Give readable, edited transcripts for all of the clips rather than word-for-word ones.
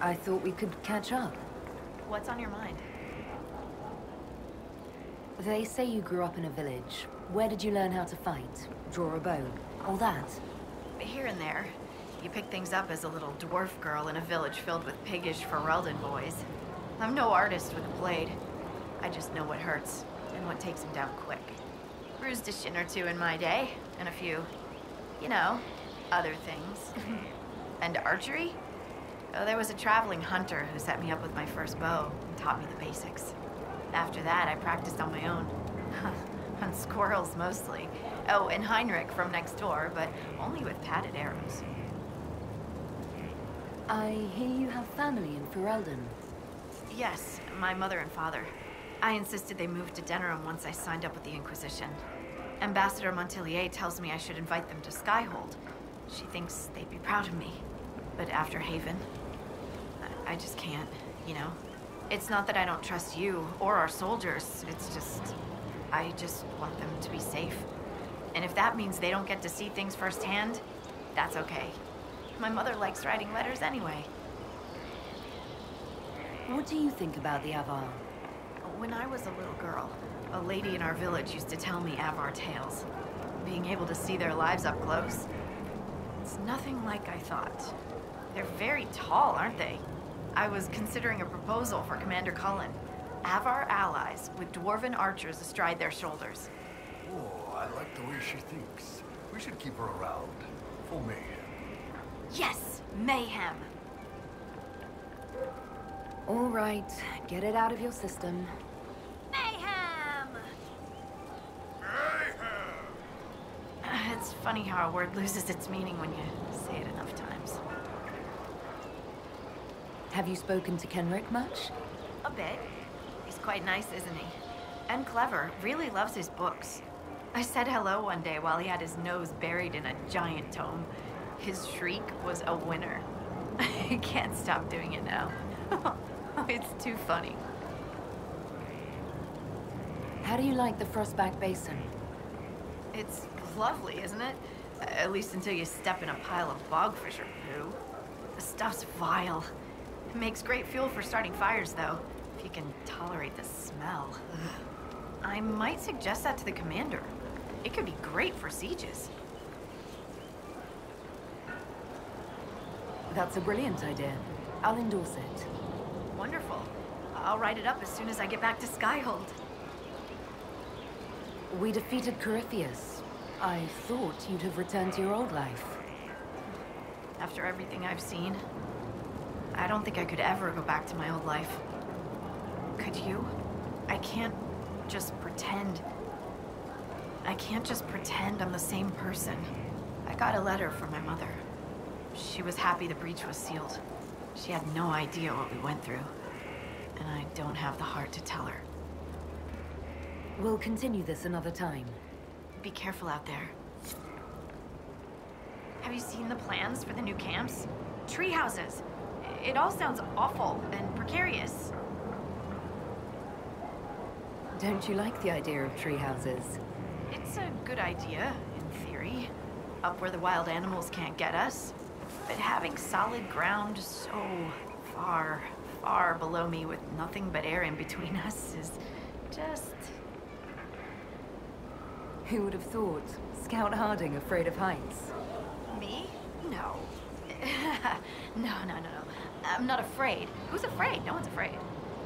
I thought we could catch up. What's on your mind? They say you grew up in a village. Where did you learn how to fight? Draw a bow? All that? Here and there. You pick things up as a little dwarf girl in a village filled with piggish Ferelden boys. I'm no artist with a blade. I just know what hurts, and what takes him down quick. Bruised a shin or two in my day, and a few, you know, other things. And archery? Oh, there was a traveling hunter who set me up with my first bow and taught me the basics. After that, I practiced on my own. On squirrels, mostly. Oh, and Heinrich from next door, but only with padded arrows. I hear you have family in Ferelden. Yes, my mother and father. I insisted they moved to Denerim once I signed up with the Inquisition. Ambassador Montelier tells me I should invite them to Skyhold. She thinks they'd be proud of me. But after Haven, I just can't, you know? It's not that I don't trust you or our soldiers. It's just, I just want them to be safe. And if that means they don't get to see things firsthand, that's okay. My mother likes writing letters anyway. What do you think about the Avar? When I was a little girl, a lady in our village used to tell me Avar tales. Being able to see their lives up close, it's nothing like I thought. They're very tall, aren't they? I was considering a proposal for Commander Cullen. Avar allies with dwarven archers astride their shoulders. Oh, I like the way she thinks. We should keep her around. For mayhem. Yes, mayhem. All right, get it out of your system. Mayhem! It's funny how a word loses its meaning when you say it enough times. Have you spoken to Kenrick much? A bit. He's quite nice, isn't he? And clever. Really loves his books. I said hello one day while he had his nose buried in a giant tome. His shriek was a winner. I can't stop doing it now. It's too funny. How do you like the Frostback Basin? It's lovely, isn't it? At least until you step in a pile of bogfish or poo. The stuff's vile. It makes great fuel for starting fires, though, if you can tolerate the smell. I might suggest that to the commander. It could be great for sieges. That's a brilliant idea. I'll endorse it. Wonderful. I'll write it up as soon as I get back to Skyhold. We defeated Corypheus. I thought you'd have returned to your old life. After everything I've seen, I don't think I could ever go back to my old life. Could you? I can't just pretend. I can't just pretend I'm the same person. I got a letter from my mother. She was happy the breach was sealed. She had no idea what we went through. And I don't have the heart to tell her. We'll continue this another time. Be careful out there. Have you seen the plans for the new camps? Tree houses. It all sounds awful and precarious. Don't you like the idea of tree houses? It's a good idea, in theory. Up where the wild animals can't get us. But having solid ground so far, far below me with nothing but air in between us is just... Who would have thought? Scout Harding afraid of heights? Me? No. No. I'm not afraid. Who's afraid? No one's afraid.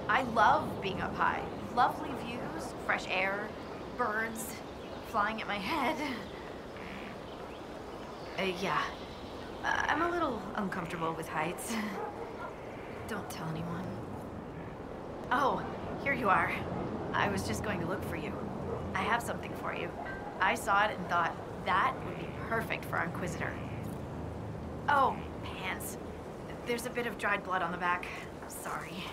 I love being up high. Lovely views, fresh air, birds flying at my head. Yeah. I'm a little uncomfortable with heights. Don't tell anyone. Oh, here you are. I was just going to look for you. I have something for you. I saw it and thought that would be perfect for our Inquisitor. Oh, pants. There's a bit of dried blood on the back. Sorry.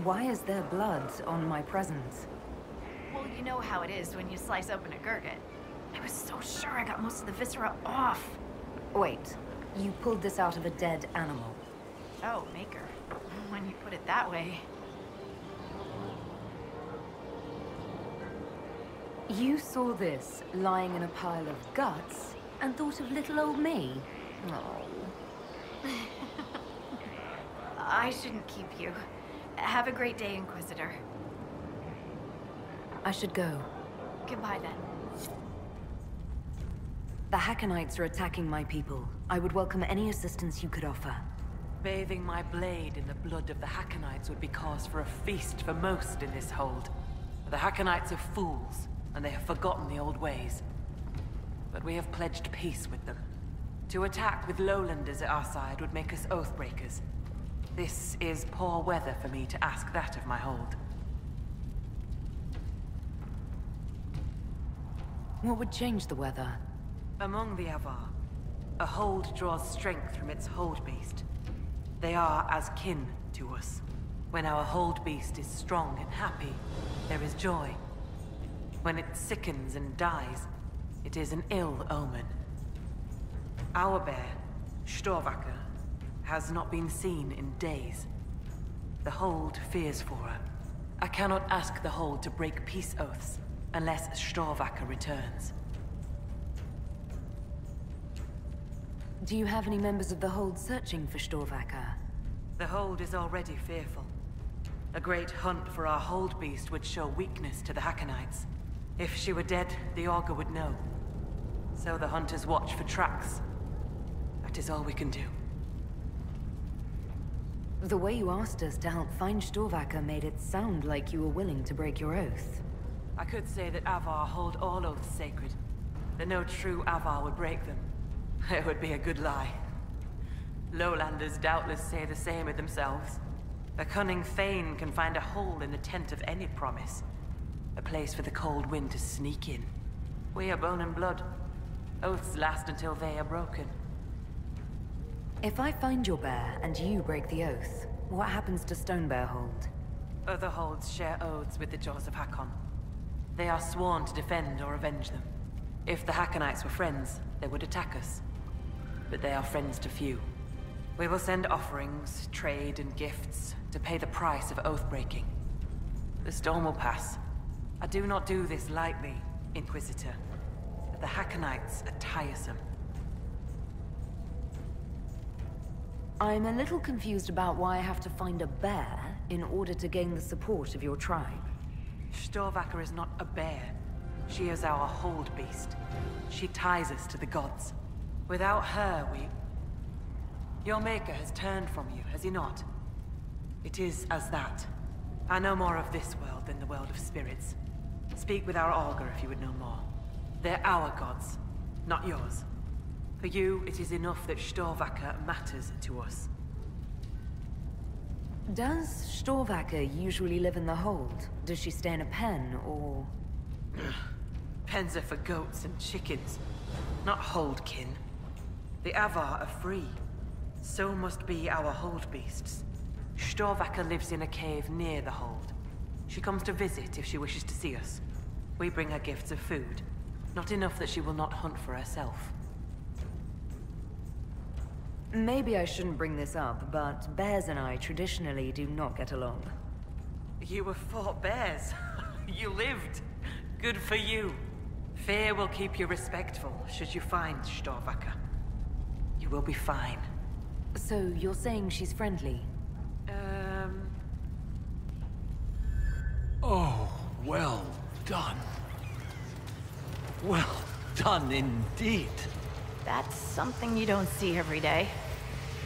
Why is there blood on my presents? Well, you know how it is when you slice open a gurgit. I was so sure I got most of the viscera off. Wait, you pulled this out of a dead animal? Oh, maker. When you put it that way. You saw this lying in a pile of guts and thought of little old me? Oh. I shouldn't keep you. Have a great day, Inquisitor. I should go. Goodbye, then. The Hakkonites are attacking my people. I would welcome any assistance you could offer. Bathing my blade in the blood of the Hakkonites would be cause for a feast for most in this hold. The Hakkonites are fools, and they have forgotten the old ways. But we have pledged peace with them. To attack with lowlanders at our side would make us oathbreakers. This is poor weather for me to ask that of my hold. What would change the weather? Among the Avar, a hold draws strength from its hold beast. They are as kin to us. When our hold beast is strong and happy, there is joy. When it sickens and dies, it is an ill omen. Our bear, Storvacker, has not been seen in days. The hold fears for her. I cannot ask the hold to break peace oaths unless Storvacker returns. Do you have any members of the hold searching for Storvacker? The hold is already fearful. A great hunt for our hold beast would show weakness to the Hakkonites. If she were dead, the Augur would know. So the hunters watch for tracks. That is all we can do. The way you asked us to help find Storvacker made it sound like you were willing to break your oath. I could say that Avar hold all oaths sacred, that no true Avar would break them. It would be a good lie. Lowlanders doubtless say the same of themselves. A cunning Thane can find a hole in the tent of any promise. A place for the cold wind to sneak in. We are bone and blood. Oaths last until they are broken. If I find your bear and you break the oath, what happens to Stonebear Hold? Other holds share oaths with the Jaws of Hakkon. They are sworn to defend or avenge them. If the Hakkonites were friends, they would attack us. But they are friends to few. We will send offerings, trade, and gifts to pay the price of oath-breaking. The storm will pass. I do not do this lightly, Inquisitor. But the Hakkonites are tiresome. I'm a little confused about why I have to find a bear in order to gain the support of your tribe. Storvacker is not a bear. She is our hold beast. She ties us to the gods. Without her, Your Maker has turned from you, has he not? It is as that. I know more of this world than the world of spirits. Speak with our Augur if you would know more. They're our gods, not yours. For you, it is enough that Storvacker matters to us. Does Storvacker usually live in the hold? Does she stay in a pen, or...? Pens are for goats and chickens, not holdkin. The Avar are free. So must be our hold beasts. Storvacker lives in a cave near the hold. She comes to visit if she wishes to see us. We bring her gifts of food. Not enough that she will not hunt for herself. Maybe I shouldn't bring this up, but bears and I traditionally do not get along. You were fought bears. You lived. Good for you. Fear will keep you respectful should you find Storvacker. You will be fine. So you're saying she's friendly? Oh, well done. Well done indeed. That's something you don't see every day.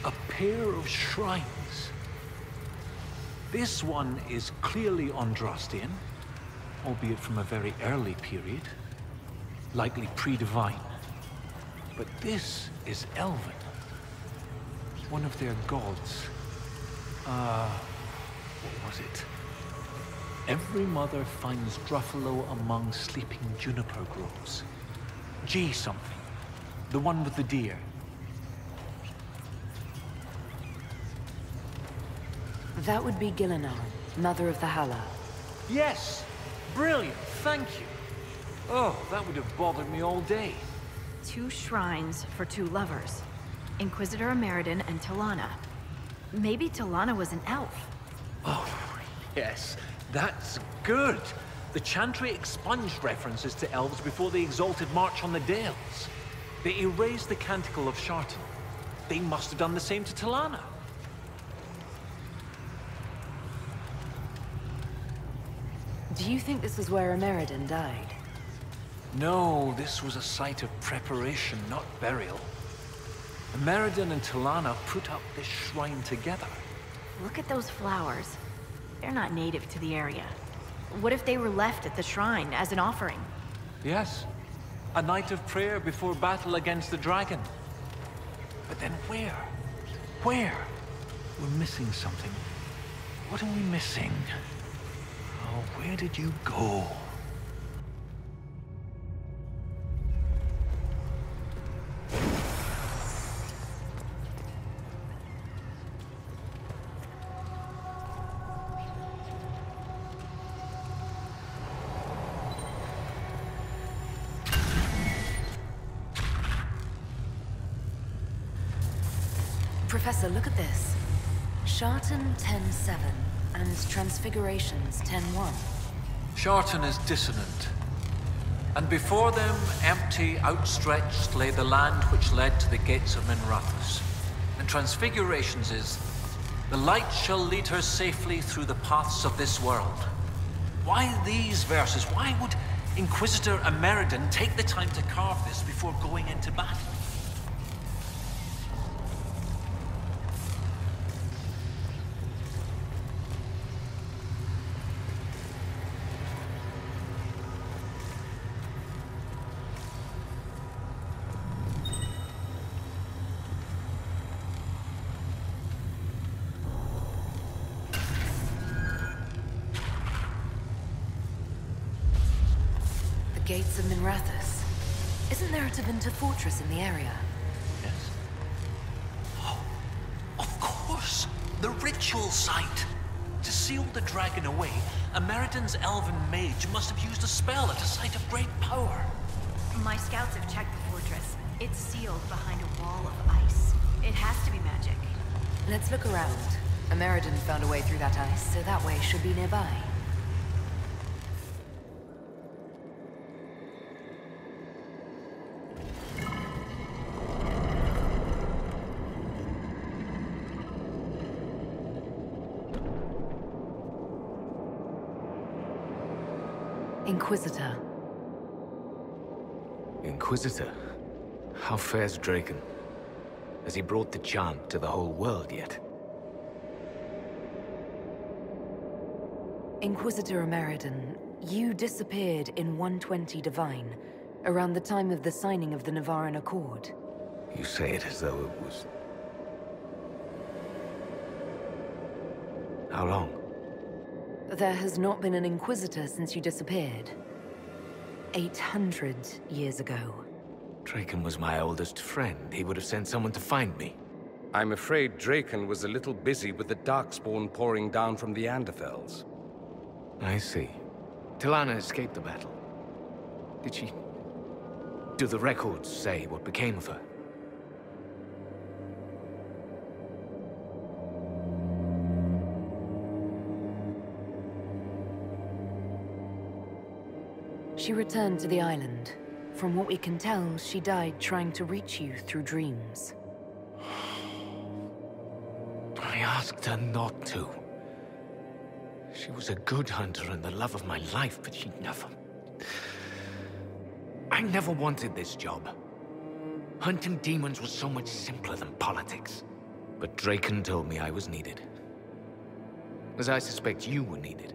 A pair of shrines. This one is clearly Andrastian, albeit from a very early period, likely pre-divine. But this is Elven. One of their gods. What was it? Every mother finds Druffalo among sleeping juniper groves. G something. The one with the deer. That would be Gillenar, mother of the Hala. Yes! Brilliant, thank you. Oh, that would have bothered me all day. 2 shrines for 2 lovers. Inquisitor Emeridin and Talana. Maybe Talana was an elf. Oh, yes. That's good. The Chantry expunged references to elves before the Exalted March on the Dales. They erased the Canticle of Shartan. they must have done the same to Talana. Do you think this is where Ameridan died? No, this was a site of preparation, not burial. Ameridan and Talana put up this shrine together. Look at those flowers. They're not native to the area. What if they were left at the shrine as an offering? Yes, a night of prayer before battle against the dragon. But then where? Where? We're missing something. What are we missing? Oh, where did you go? Professor, look at this. Shartan 10-7 and Transfigurations 10-1. Shartan is dissonant. And before them, empty, outstretched, lay the land which led to the gates of Minrathous. And Transfigurations is, the light shall lead her safely through the paths of this world. Why these verses? Why would Inquisitor Ameridan take the time to carve this before going into battle? Gates of Minrathous. Isn't there a Tevinter fortress in the area? Yes. Oh, of course! The ritual site! To seal the dragon away, Ameridan's elven mage must have used a spell at a site of great power. My scouts have checked the fortress. It's sealed behind a wall of ice. It has to be magic. Let's look around. Ameridan found a way through that ice, so that way should be nearby. Inquisitor. Inquisitor? How fares Draken? Has he brought the chant to the whole world yet? Inquisitor Ameridan, you disappeared in 120 Divine, around the time of the signing of the Navaran Accord. You say it as though it was... How long? There has not been an Inquisitor since you disappeared. 800 years ago. Draken was my oldest friend. He would have sent someone to find me. I'm afraid Draken was a little busy with the Darkspawn pouring down from the Anderfels. I see. Talana escaped the battle. Did she... Do the records say what became of her? She returned to the island. From what we can tell, she died trying to reach you through dreams. I asked her not to. She was a good hunter and the love of my life, but she never... I never wanted this job. Hunting demons was so much simpler than politics. But Draken told me I was needed. As I suspect you were needed.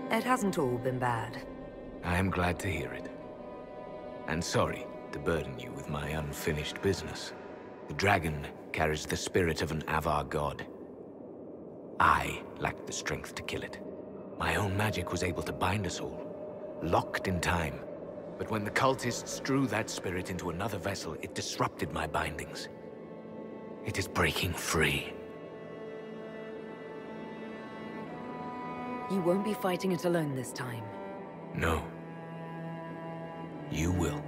It hasn't all been bad. I am glad to hear it. And sorry to burden you with my unfinished business. The dragon carries the spirit of an Avar god. I lacked the strength to kill it. My own magic was able to bind us all, locked in time. But when the cultists drew that spirit into another vessel, it disrupted my bindings. It is breaking free. You won't be fighting it alone this time. No. You will.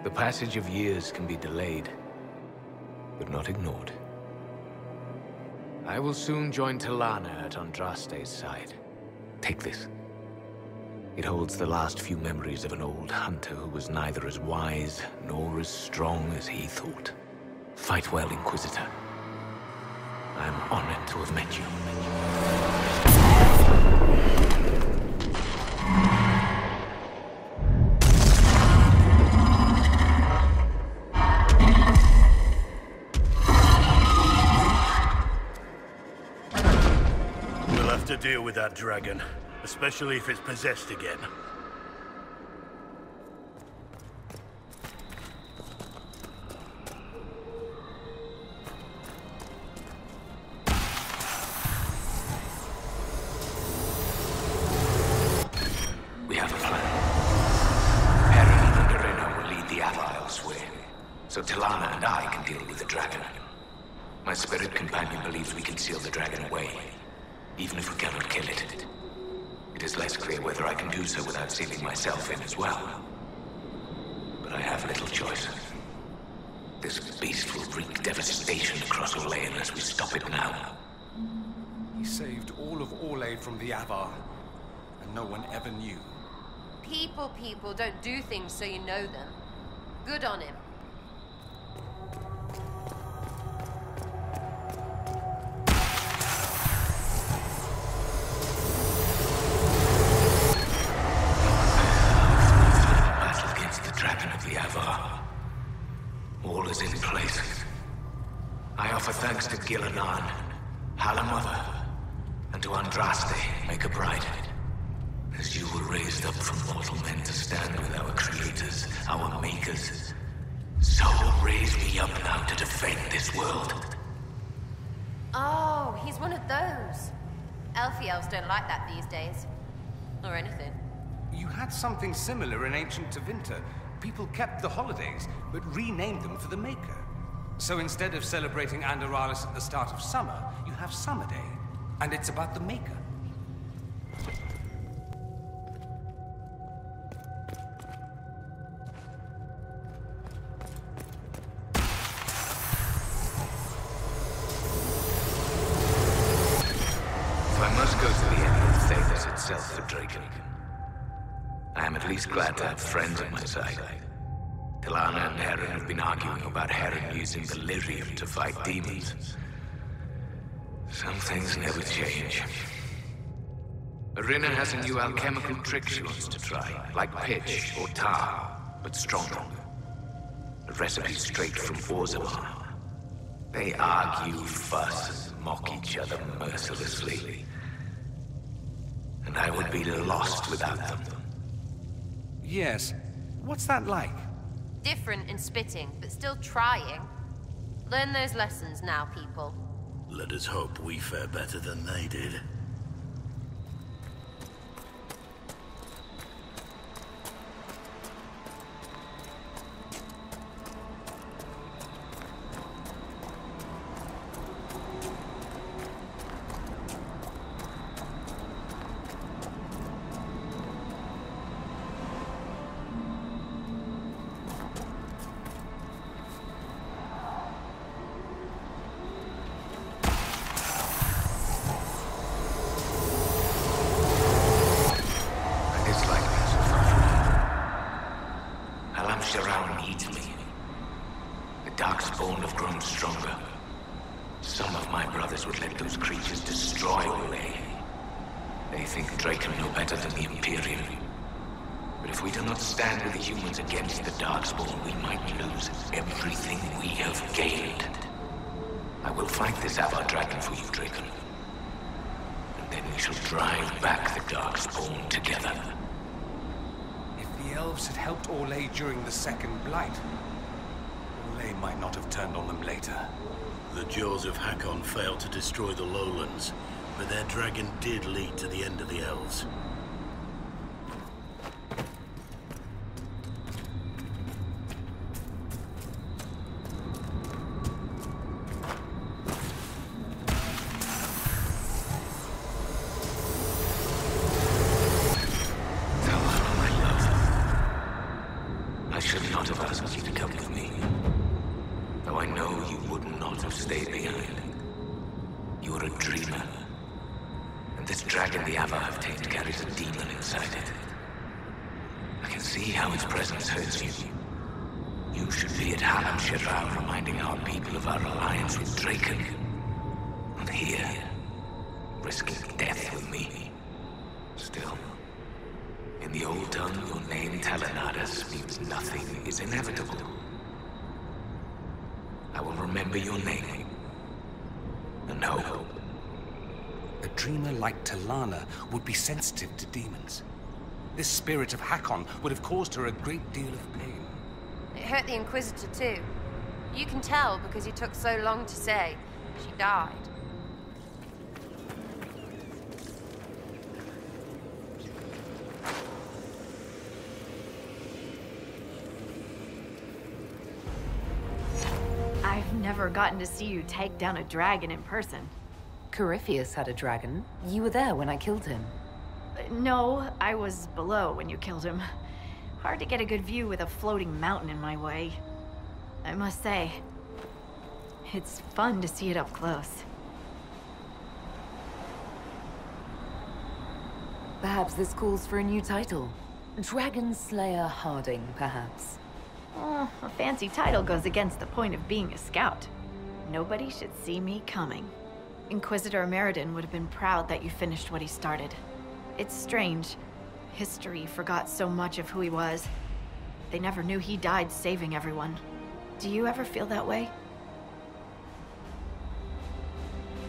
The passage of years can be delayed, but not ignored. I will soon join Talana at Andraste's side. Take this. It holds the last few memories of an old hunter who was neither as wise nor as strong as he thought. Fight well, Inquisitor. I'm honored to have met you. We'll have to deal with that dragon, especially if it's possessed again. We have a plan. Hakkon and Irina will lead the Ava elsewhere, so Talana and I can deal with the dragon. My spirit companion believes we can seal the dragon away, even if we cannot kill it. It is less clear whether I can do so without sealing myself in as well. But I have little choice. This beast will wreak devastation across Orlais unless we stop it now. He saved all of Orlais from the Avar, and no one ever knew. People don't do things so you know them. Good on him. Battle against the Dragon of the Avar. All is in place. I offer thanks to Gillinan, Halamother, and to Andraste, Maker Bride. As you were raised up from mortal men to stand with our creators, our makers, so raise me up now to defend this world. Oh, he's one of those. Elfie elves don't like that these days. Or anything. You had something similar in ancient Tevinter. People kept the holidays, but renamed them for the Maker. So instead of celebrating Andaralis at the start of summer, you have Summer Day. And it's about the Maker. For Draken. I am at least glad to have friends at my side. Talana and Hakkon have been arguing about Hakkon using the lyrium to fight demons. Some things never change. Irina has a new alchemical trick she wants to try, like pitch or tar, but stronger. A recipe straight from Orzammar. They argue, fuss, mock each other mercilessly. And I would be lost without them. Yes. What's that like? Different in spitting, but still trying. Learn those lessons now, people. Let us hope we fare better than they did. During the Second Blight, Orlais might not have turned on them later. The jaws of Hakkon failed to destroy the lowlands, but their dragon did lead to the end of the elves. The Avar I've tamed carries a demon inside it. I can see how its presence hurts you. You should be at Halam Shiral reminding our people of our alliance with Draken. And here, risking death with me. Still, in the old tongue, your name, Talanadas, means nothing is inevitable. I will remember your name. And hope. A dreamer like Talana would be sensitive to demons. This spirit of Hakkon would have caused her a great deal of pain. It hurt the Inquisitor too. You can tell because you took so long to say. She died. I've never gotten to see you take down a dragon in person. Corypheus had a dragon. You were there when I killed him. No, I was below when you killed him. Hard to get a good view with a floating mountain in my way. I must say, it's fun to see it up close. Perhaps this calls for a new title. Dragon Slayer Harding, perhaps. Oh, a fancy title goes against the point of being a scout. Nobody should see me coming. Inquisitor Meriden would have been proud that you finished what he started. It's strange. History forgot so much of who he was. They never knew he died saving everyone. Do you ever feel that way?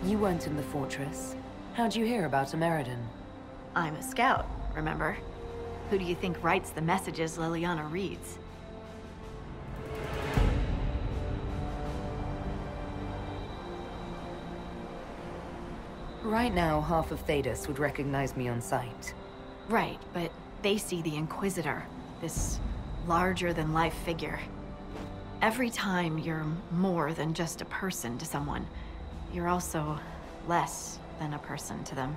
You weren't in the fortress. How'd you hear about Meriden? I'm a scout, remember? Who do you think writes the messages Liliana reads? Right now, half of Thedas would recognize me on sight. Right, but they see the Inquisitor, this larger-than-life figure. Every time you're more than just a person to someone, you're also less than a person to them.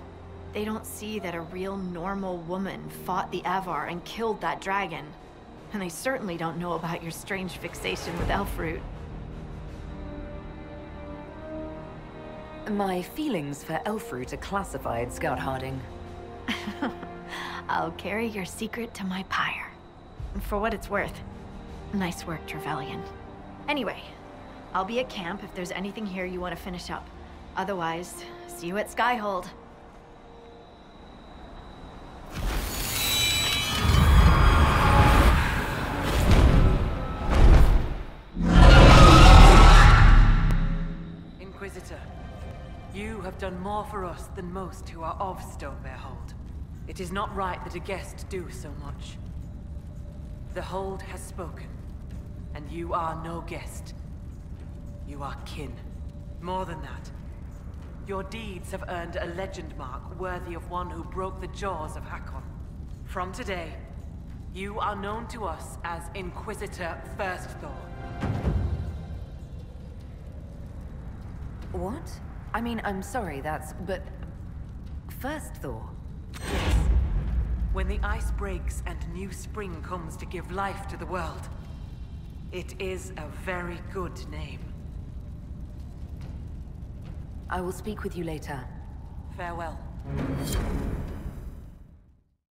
They don't see that a real normal woman fought the Avar and killed that dragon. And they certainly don't know about your strange fixation with Elfroot. My feelings for Elfroot are classified, Scout Harding. I'll carry your secret to my pyre. For what it's worth. Nice work, Trevelyan. Anyway, I'll be at camp if there's anything here you want to finish up. Otherwise, see you at Skyhold. Inquisitor, you have done more for us than most who are of Stonebear Hold. It is not right that a guest do so much. The Hold has spoken, and you are no guest. You are kin. More than that, your deeds have earned a legend mark worthy of one who broke the jaws of Hakkon. From today, you are known to us as Inquisitor Firstthorn. What? I mean, I'm sorry, but... Firstthorn? Yes. When the ice breaks and new spring comes to give life to the world, it is a very good name. I will speak with you later. Farewell.